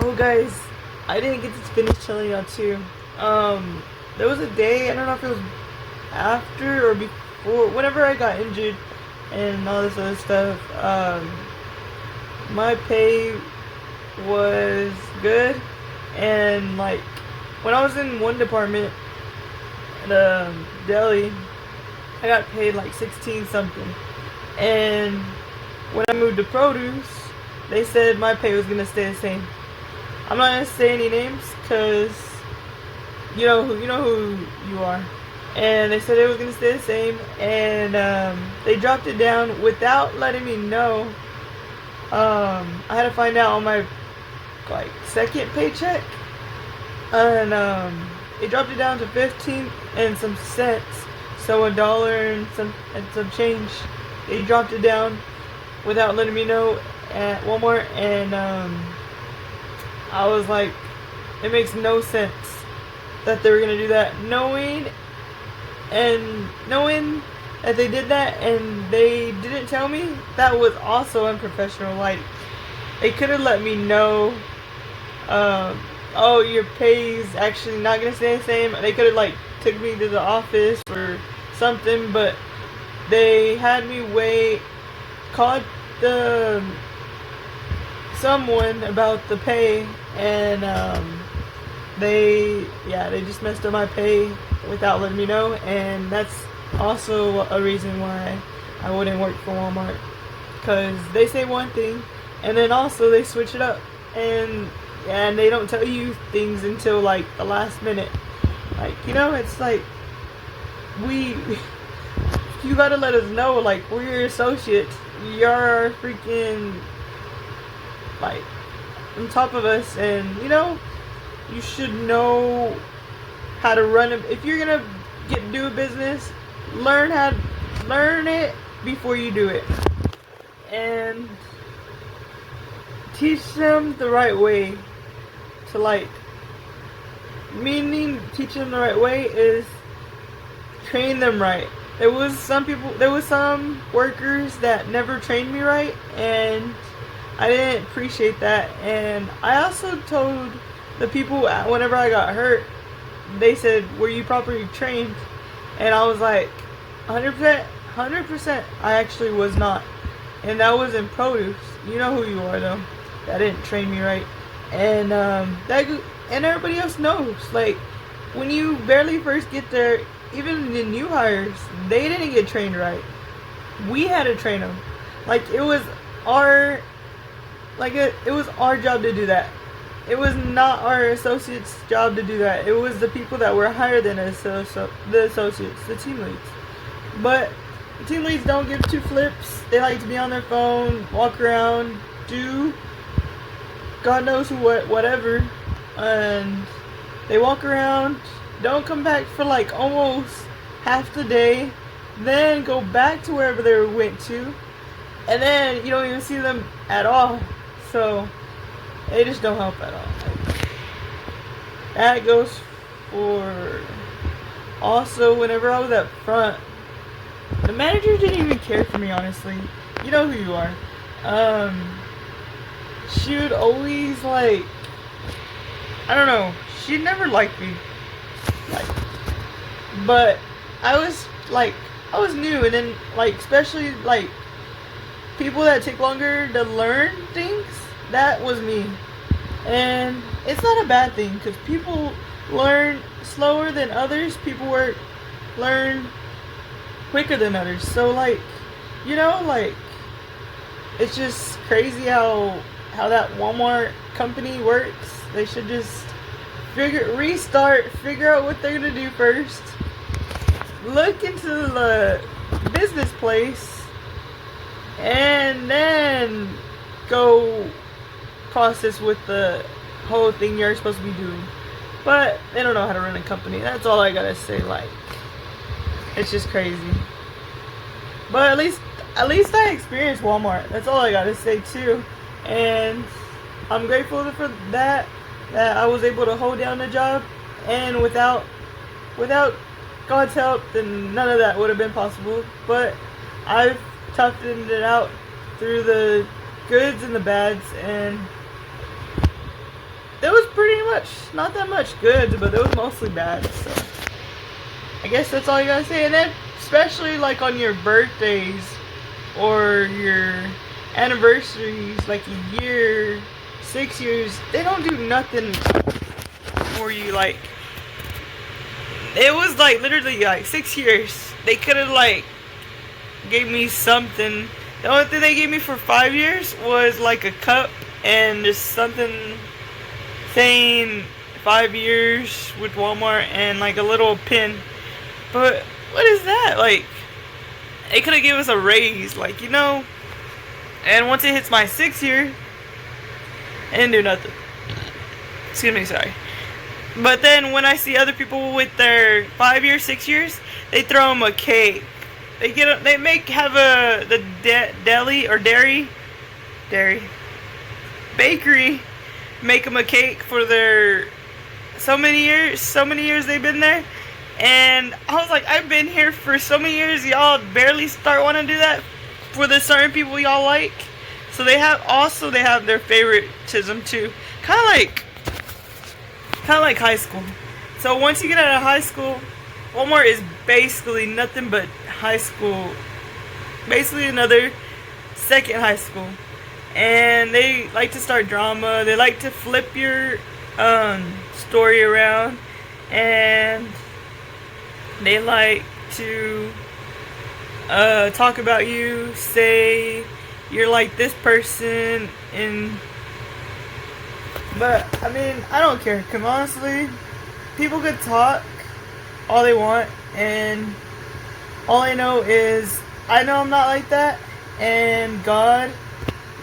Oh guys, I didn't get to finish telling y'all too. There was a day, I don't know if it was after or before, whenever I got injured and all this other stuff, my pay was good, and like when I was in one department, the deli, I got paid like 16 something, and when I moved to produce, they said my pay was gonna stay the same. I'm not gonna say any names because you know who you are, and they said it was gonna stay the same, and they dropped it down without letting me know. I had to find out on my like second paycheck, and they dropped it down to 15 and some cents, so $1 and some change. They dropped it down without letting me know at Walmart, and I was like, it makes no sense that they were gonna do that, knowing that they did that and they didn't tell me. That was also unprofessional. Like, they could have let me know, oh, your pay's actually not gonna stay the same. They could have like took me to the office or something, but they had me wait, called the someone about the pay, and they just messed up my pay without letting me know, and that's also a reason why I wouldn't work for Walmart, because they say one thing and then also they switch it up, and they don't tell you things until like the last minute. Like, it's like, you gotta let us know, like, we're your associates, you're freaking like on top of us, and you should know how to run it. If you're gonna do a business, learn it before you do it, and teach them the right way to, like, meaning teach them the right way is train them right. There was some workers that never trained me right, and I didn't appreciate that. And I also told the people, whenever I got hurt, they said, were you properly trained? And I was like, 100%, I actually was not. And that was in produce. You know who you are, though. That didn't train me right. And and everybody else knows. Like, when you barely first get there, even the new hires, they didn't get trained right. We had to train them. Like, it was our job to do that. It was not our associates' job to do that. It was the people that were higher than us, so the associates, the team leads. But the team leads don't give two flips. They like to be on their phone, walk around, do God knows whatever, and they walk around, don't come back for like almost half the day, then go back to wherever they went to, and then you don't even see them at all. So they just don't help at all. Like, that goes for also whenever I was up front, the manager didn't even care for me, honestly. You know who you are. She would always, like, I don't know, she never liked me. Like, but I was new, and then, like, especially like people that take longer to learn things, that was me. And it's not a bad thing, because people learn slower than others, people learn quicker than others. So, like, like, it's just crazy how that Walmart company works. They should just figure out what they're gonna do first, look into the business place, and then go process with the whole thing you're supposed to be doing. But they don't know how to run a company. That's all I gotta say. Like, it's just crazy. But at least I experienced Walmart. That's all I gotta say too. And I'm grateful for that I was able to hold down the job, and without God's help, then none of that would have been possible. But I've toughened it out through the goods and the bads, and there was pretty much not that much good, but it was mostly bad. So I guess that's all you gotta say. And then especially like on your birthdays or your anniversaries, like a year, 6 years, they don't do nothing for you. Like, it was like literally like 6 years. They could have like gave me something. The only thing they gave me for 5 years was like a cup and just something saying 5 years with Walmart and like a little pin. But what is that? Like, they could have given us a raise, like, you know. And once it hits my 6th year, it didn't do nothing. Excuse me, sorry. But then when I see other people with their 5 years, 6 years, they throw them a cake. They have the deli or dairy bakery make them a cake for their so many years they've been there. And I was like, I've been here for so many years, y'all barely start wanting to do that for the certain people y'all like. So they have their favoritism too, kind of like high school. So once you get out of high school, Walmart is basically nothing but high school, basically another second high school. And they like to start drama. They like to flip your story around, and they like to talk about you, say you're like this person, but I mean, I don't care. Cause honestly, people could talk all they want, and all I know is I know I'm not like that, and God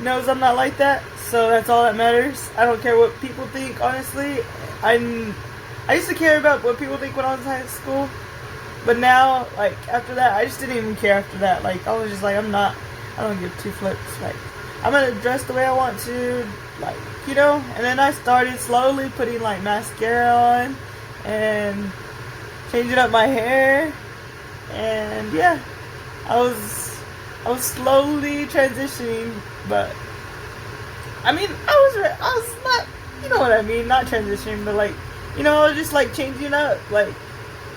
knows I'm not like that. So that's all that matters. I don't care what people think. Honestly, I used to care about what people think when I was in high school, but now, like, after that, I just didn't even care after that. Like, I was just like, I don't give two flips. Like, I'm gonna dress the way I want to, like, you know. And then I started slowly putting like mascara on and changing up my hair, and yeah, I was slowly transitioning. But I mean, I was not, you know what I mean, not transitioning, but like, you know, I was just like changing up. Like,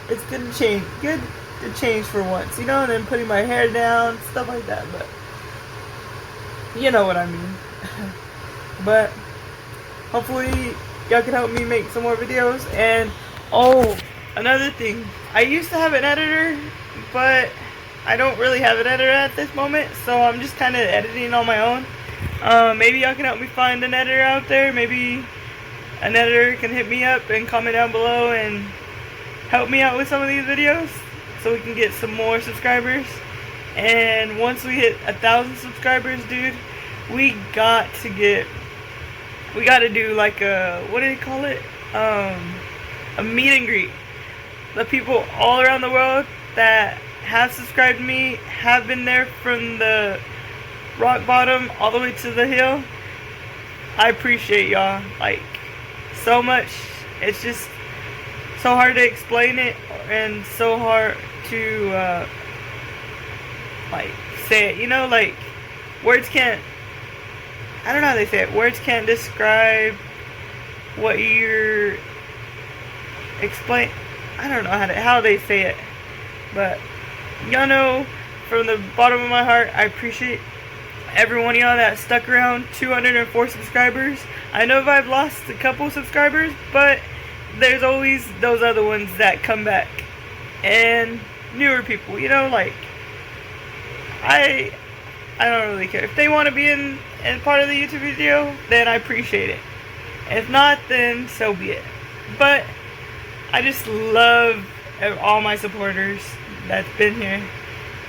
it's good to change for once, you know, and then putting my hair down, stuff like that. But you know what I mean. But hopefully y'all can help me make some more videos. And oh, another thing, I used to have an editor, but I don't really have an editor at this moment, so I'm just kind of editing on my own. Maybe y'all can help me find an editor out there. Maybe an editor can hit me up and comment down below and help me out with some of these videos so we can get some more subscribers. And once we hit 1,000 subscribers, dude, we got to do like a, what do they call it? A meet and greet. The people all around the world that have subscribed to me, have been there from the rock bottom all the way to the hill. I appreciate y'all, like, so much. It's just so hard to explain it, and so hard to like say it, you know, like words can't, I don't know how they say it, words can't describe what you're explain, I don't know how they say it. But y'all know, from the bottom of my heart, I appreciate every one of y'all that stuck around. 204 subscribers. I know I've lost a couple subscribers, but there's always those other ones that come back, and newer people, you know. Like, I don't really care. If they want to be in part of the YouTube video, then I appreciate it. If not, then so be it. But I just love all my supporters that's been here,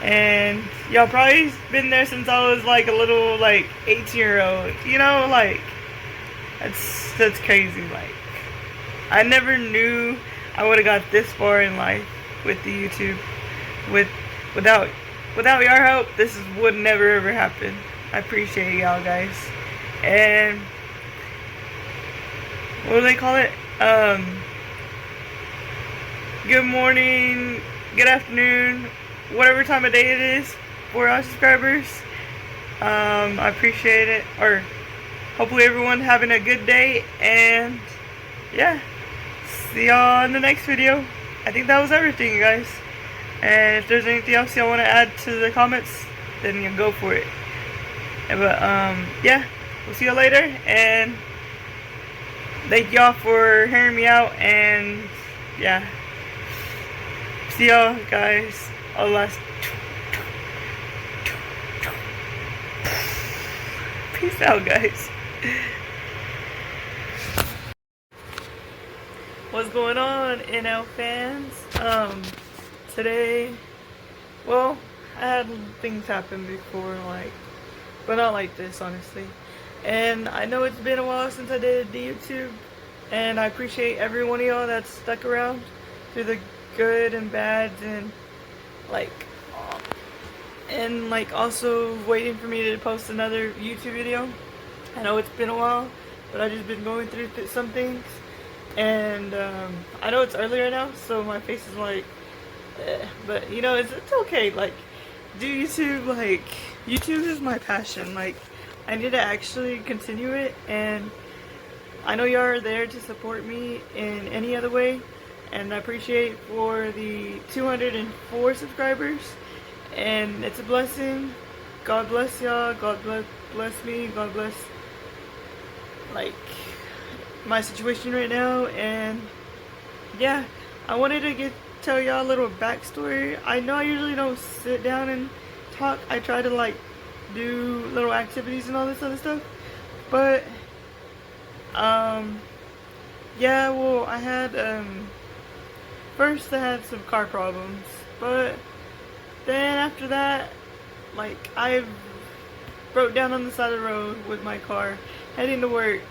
and y'all probably been there since I was like a little, like, 18-year-old, you know. Like, that's crazy. Like, I never knew I would have got this far in life with the YouTube. Without your help, this would never ever happen. I appreciate y'all, guys. And what do they call it? Good morning, good afternoon, whatever time of day it is for our subscribers. I appreciate it. Or hopefully everyone having a good day, and yeah, see y'all in the next video. I think that was everything, guys. And if there's anything else y'all want to add to the comments, then you can go for it. But yeah, we'll see y'all later, and thank y'all for hearing me out, and yeah, see y'all guys. All last. Peace out, guys. What's going on, NL fans? Today, well, I had things happen before, like, but not like this, honestly. And I know it's been a while since I did the YouTube, and I appreciate every one of y'all that's stuck around through the good and bad, and like also waiting for me to post another YouTube video. I know it's been a while, but I've just been going through some things, and I know it's earlier now, so my face is like, but you know, it's okay. Like, do YouTube, like, YouTube is my passion. Like, I need to actually continue it, and I know y'all are there to support me in any other way, and I appreciate for the 204 subscribers, and it's a blessing. God bless y'all. God bless me. God bless, like, my situation right now. And yeah, I wanted to tell y'all a little backstory. I know I usually don't sit down and talk. I try to, like, do little activities and all this other stuff, but yeah, well, I had first I had some car problems, but then after that, like, I broke down on the side of the road with my car heading to work,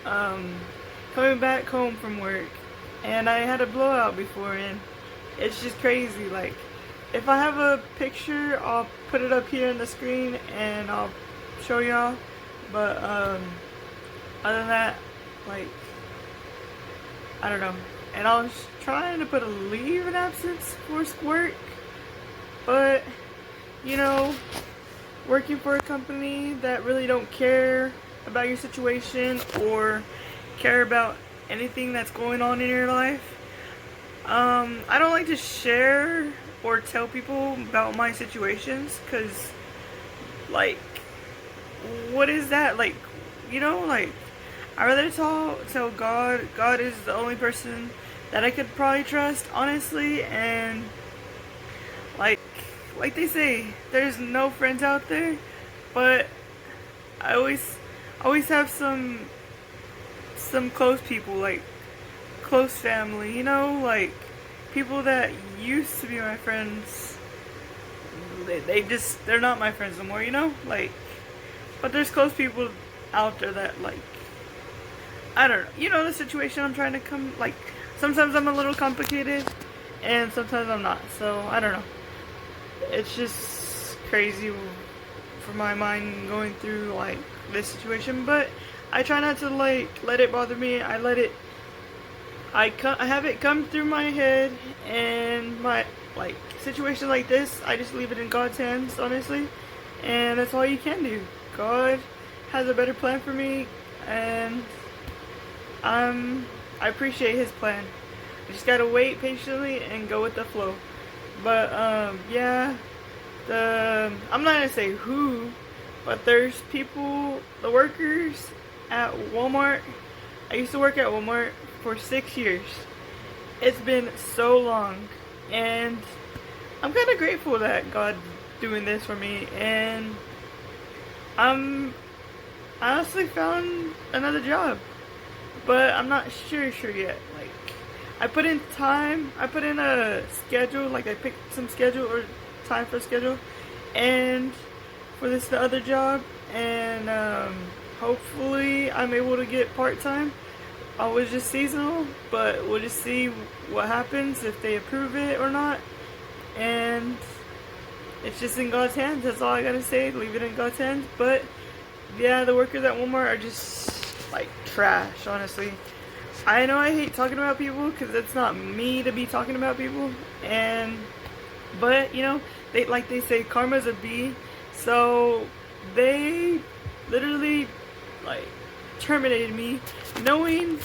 coming back home from work, and I had a blowout before, and it's just crazy. Like, if I have a picture, I'll put it up here on the screen and I'll show y'all, but other than that, like, I don't know. And I was trying to put a leave in absence for work, but you know, working for a company that really don't care about your situation or care about anything that's going on in your life, I don't like to share or tell people about my situations, because, like, what is that? Like, you know, like, I rather tell God. God is the only person that I could probably trust, honestly. And like they say, there's no friends out there, but I always have some close people, like close family, you know, like people that used to be my friends. They're not my friends anymore, you know, like, but there's close people out there that, like, I don't know, you know the situation I'm trying to come, like, sometimes I'm a little complicated, and sometimes I'm not, so I don't know. It's just crazy for my mind going through, like, this situation, but I try not to, like, let it bother me. I have it come through my head, and my, like, situation like this, I just leave it in God's hands, honestly, and that's all you can do. God has a better plan for me, and I appreciate His plan. I just gotta wait patiently and go with the flow. But yeah, I'm not gonna say who, but there's people, the workers at Walmart. I used to work at Walmart for 6 years. It's been so long, and I'm kind of grateful that God's doing this for me, and I honestly found another job, but I'm not sure yet. Like, I put in time, I put in a schedule, like I picked some schedule or time for schedule, and for the other job, and hopefully I'm able to get part-time. I was just seasonal, but we'll just see what happens, if they approve it or not, and it's just in God's hands. That's all I gotta say. Leave it in God's hands. But yeah, the workers at Walmart are just, like, trash, honestly. I know I hate talking about people, because it's not me to be talking about people, but you know, they say karma's a bee, so they literally, like, terminated me, knowing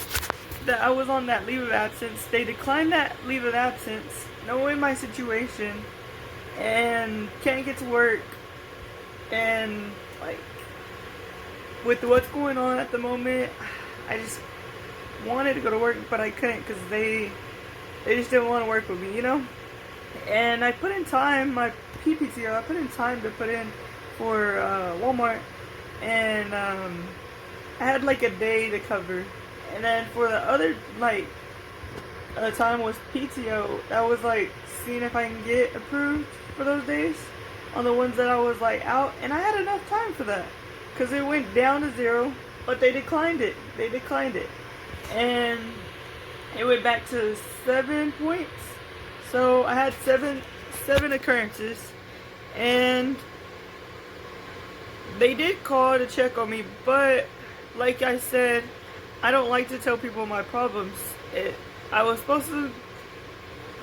that I was on that leave of absence, they declined that leave of absence, knowing my situation, and can't get to work, and like with what's going on at the moment, I just wanted to go to work, but I couldn't because they just didn't want to work with me, you know. And I put in time, my PPTO, I put in time to put in for Walmart, and I had like a day to cover, and then for the other like time was PTO. That was like seeing if I can get approved for those days on the ones that I was like out, and I had enough time for that because it went down to 0, but they declined it. They declined it, and it went back to 7 points. So I had seven occurrences, and they did call to check on me, but like I said, I don't like to tell people my problems. I was supposed to,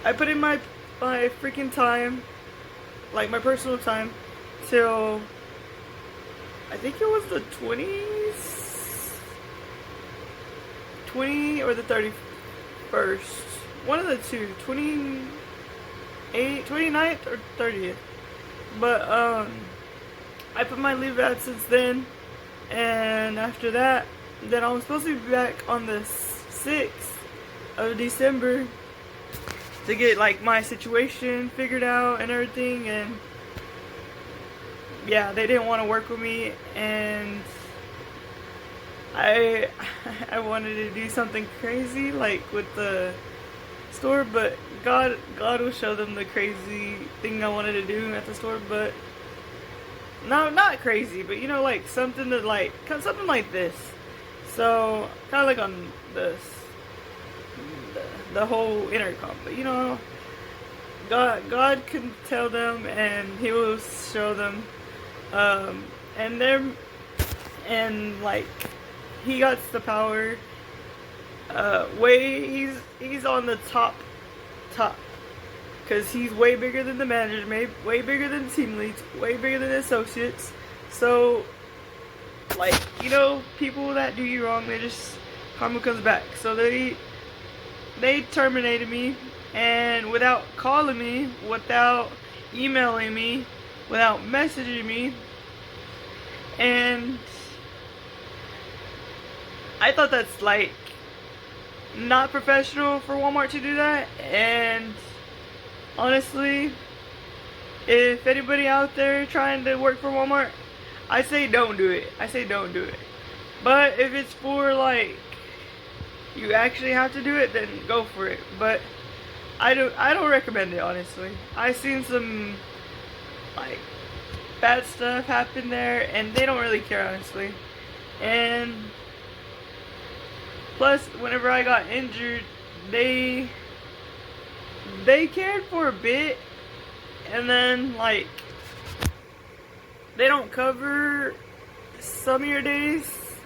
I put in my freaking time, like my personal time, till I think it was the 20 or the 31st. One of the two, 29th or 30th. But I put my leave of absence then, and after that, then I was supposed to be back on the 6th of December to get like my situation figured out and everything, and yeah, they didn't want to work with me, and I wanted to do something crazy like with the store, but God will show them the crazy thing I wanted to do at the store, but no, not crazy, but you know, like something that like something like this. So kind of like on this the whole intercom, but you know, God can tell them, and He will show them, and like He got the power. He's on the top, because he's way bigger than the manager, way bigger than the team leads, way bigger than the associates. So, like, you know, people that do you wrong, they just, karma comes back. So they terminated me, and without calling me, without emailing me, without messaging me, and I thought that's like not professional for Walmart to do that. And honestly, if anybody out there trying to work for Walmart, I say don't do it. I say don't do it. But if it's for like you actually have to do it, then go for it. But I don't recommend it, honestly. I've seen some like bad stuff happen there, and they don't really care, honestly. And plus, whenever I got injured, they cared for a bit, and then like they don't cover some of your days,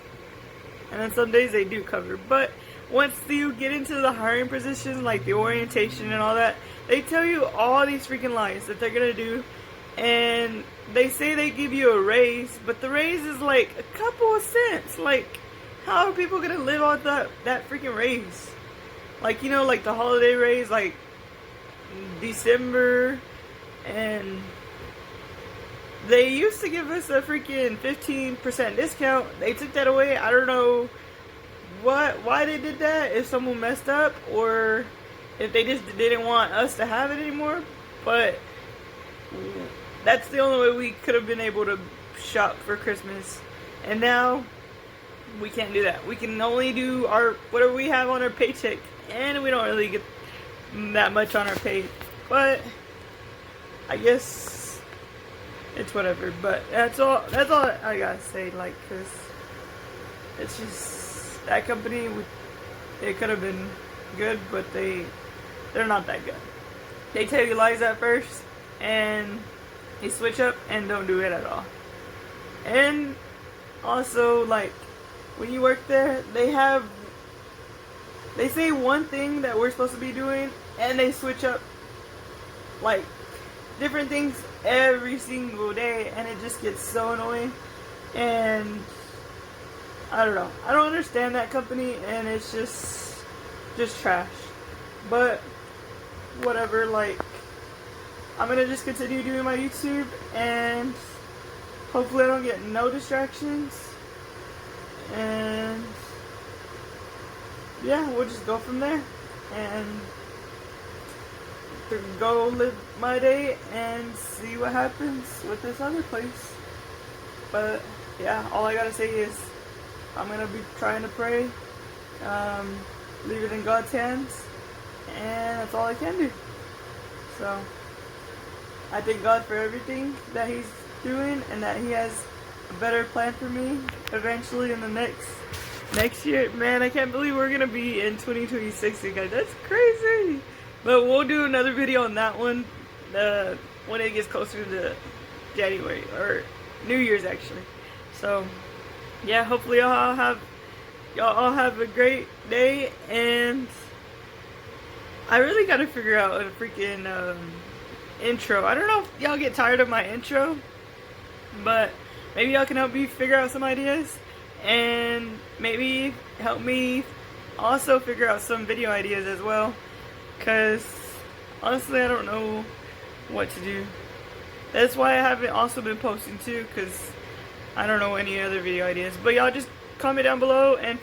and then some days they do cover. But once you get into the hiring position, like the orientation and all that, they tell you all these freaking lies that they're gonna do, and they say they give you a raise, but the raise is like a couple of cents. Like, how are people gonna live off that freaking raise? Like, you know, like the holiday raise, like December, and they used to give us a freaking 15% discount. They took that away. I don't know why they did that, if someone messed up, or if they just didn't want us to have it anymore. But that's the only way we could have been able to shop for Christmas. And now we can't do that. We can only do our whatever we have on our paycheck, and we don't really get that much on our pay. But I guess it's whatever. But that's all I gotta say. Like, 'cause it's just that company. It could have been good, but they're not that good. They tell you lies at first, and they switch up and don't do it at all. And also, like, when you work there, they say one thing that we're supposed to be doing, and they switch up like different things every single day, and it just gets so annoying. And I don't know. I don't understand that company, and it's just just trash. But whatever, like, I'm gonna just continue doing my YouTube, and hopefully I don't get no distractions. And yeah, we'll just go from there and go live my day and see what happens with this other place. But yeah, all I gotta say is I'm gonna be trying to pray, leave it in God's hands, and that's all I can do. So I thank God for everything that He's doing, and that He has a better plan for me eventually in the next year. Man, I can't believe we're gonna be in 2026 again. That's crazy. But we'll do another video on that one when it gets closer to January, or New Year's actually. So yeah, hopefully y'all all have a great day, and I really gotta figure out a freaking intro. I don't know if y'all get tired of my intro, but maybe y'all can help me figure out some ideas, and maybe help me also figure out some video ideas as well, because honestly I don't know what to do. That's why I haven't also been posting too, because I don't know any other video ideas. But y'all just comment down below and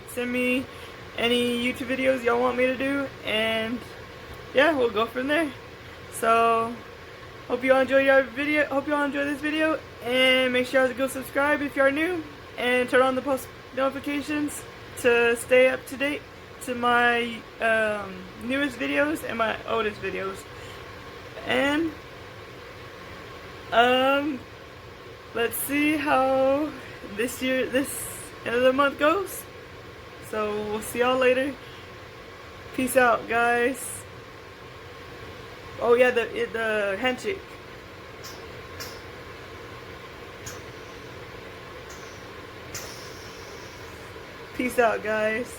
send me any YouTube videos y'all want me to do, and yeah, we'll go from there. So hope y'all enjoy this video, and make sure to go subscribe if you are new, and turn on the post notifications to stay up to date to my newest videos and my oldest videos. And let's see how this end of the month goes. So we'll see y'all later. Peace out, guys. Oh yeah, the handshake. Peace out, guys.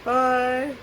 Bye.